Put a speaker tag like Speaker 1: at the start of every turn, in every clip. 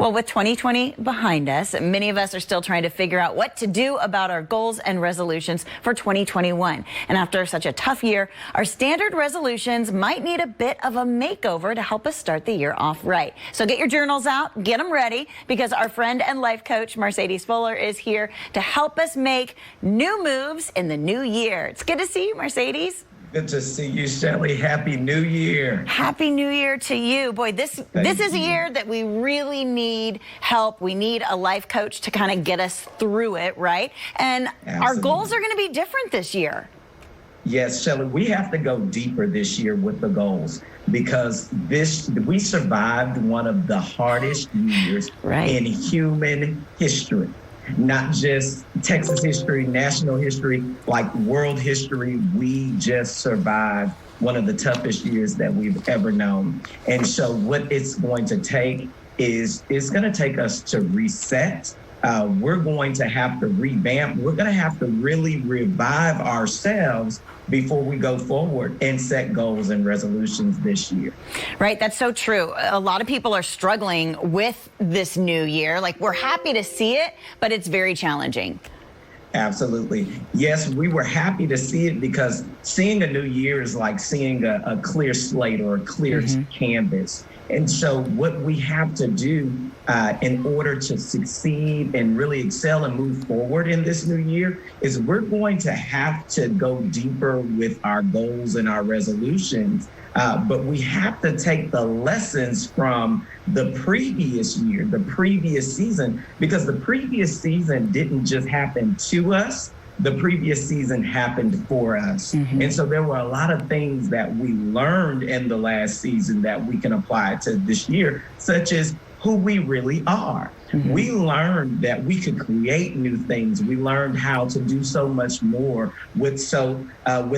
Speaker 1: Well, with 2020 behind us, many of us are still trying to figure out what to do about our goals and resolutions for 2021. And after such a tough year, our standard resolutions might need a bit of a makeover to help us start the year off right. So get your journals out, get them ready, because our friend and life coach, Marcedes Fuller, is here to help us make new moves in the new year. It's good to see you, Marcedes.
Speaker 2: Good to see you, Shelly. Happy New Year.
Speaker 1: Happy New Year to you. Boy, this is a year that we really need help. We need a life coach to kind of get us through it, right? And Our goals are going to be different this year.
Speaker 2: Yes, Shelly, we have to go deeper this year with the goals, because we survived one of the hardest years in human history. Not just Texas history, national history, like world history. We just survived one of the toughest years that we've ever known. And so what it's going to take is, it's going to take us to reset. We're going to have to revamp. We're going to have to really revive ourselves before we go forward and set goals and resolutions this year.
Speaker 1: Right, that's so true. A lot of people are struggling with this new year. Like, we're happy to see it, but it's very challenging.
Speaker 2: Absolutely. Yes, we were happy to see it, because seeing a new year is like seeing a clear slate or a clear canvas. And so what we have to do in order to succeed and really excel and move forward in this new year is we're going to have to go deeper with our goals and our resolutions. But we have to take the lessons from the previous year, the previous season, because the previous season didn't just happen to us. The previous season happened for us. And so there were a lot of things that we learned in the last season that we can apply to this year, such as who we really are. We learned that we could create new things. We learned how to do so much more with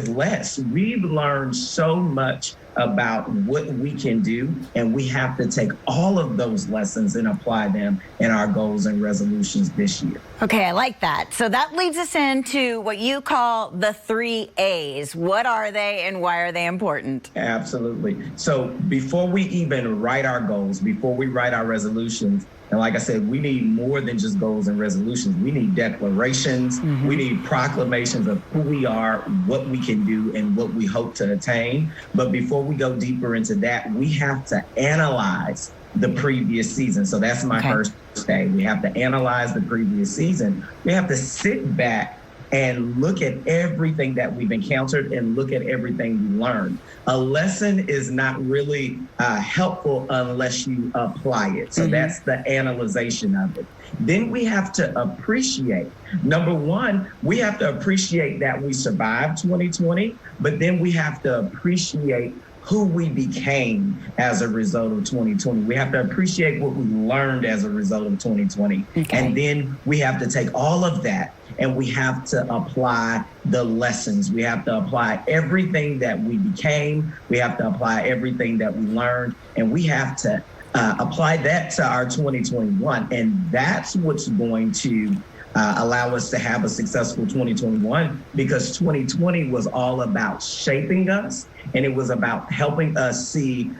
Speaker 2: less. We've learned so much about what we can do, and we have to take all of those lessons and apply them in our goals and resolutions this year.
Speaker 1: Okay, I like that. So that leads us into what you call the 3 A's. What are they and why are they important?
Speaker 2: Absolutely. So before we even write our goals, before we write our resolutions, and like I said, we need more than just goals and resolutions. We need declarations. We need proclamations of who we are, what we can do, and what we hope to attain. But before we go deeper into that, we have to analyze the previous season. So that's my first day. We have to analyze the previous season. We have to sit back and look at everything that we've encountered and look at everything we learned. A lesson is not really helpful unless you apply it. So that's the analyzation of it. Then we have to appreciate. Number one, we have to appreciate that we survived 2020, but then we have to appreciate who we became as a result of 2020. We have to appreciate what we learned as a result of 2020. And then we have to take all of that and we have to apply the lessons. We have to apply everything that we became. We have to apply everything that we learned, and we have to apply that to our 2021. And that's what's going to allow us to have a successful 2021, because 2020 was all about shaping us, and it was about helping us see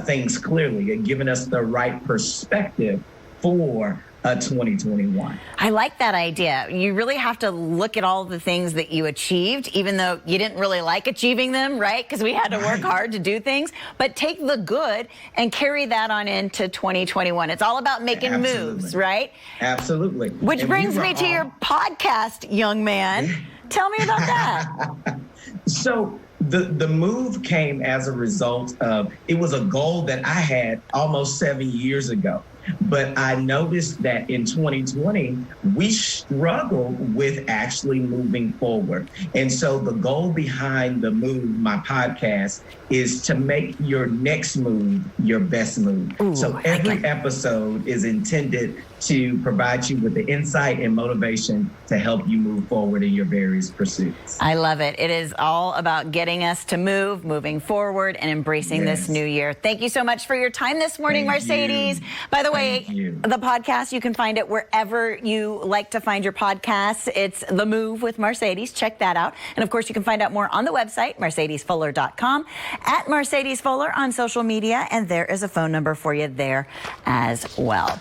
Speaker 2: things clearly and giving us the right perspective for 2021.
Speaker 1: I like that idea. You really have to look at all the things that you achieved, even though you didn't really like achieving them, right? Because we had to work hard to do things, but take the good and carry that on into 2021. It's all about making moves, right?
Speaker 2: Absolutely.
Speaker 1: Which brings me to your podcast, young man. Tell me about that.
Speaker 2: So the move came as a result of, it was a goal that I had almost 7 years ago. But I noticed that in 2020, we struggled with actually moving forward. And so the goal behind the move, my podcast, is to make your next move your best move. So every episode is intended to provide you with the insight and motivation to help you move forward in your various pursuits.
Speaker 1: I love it. It is all about getting us to moving forward, and embracing this new year. Thank you so much for your time this morning, Marcedes. By the way, the podcast, you can find it wherever you like to find your podcasts. It's The Move with Marcedes. Check that out. And of course, you can find out more on the website, marcedesfuller.com, at Marcedes Fuller on social media, and there is a phone number for you there as well.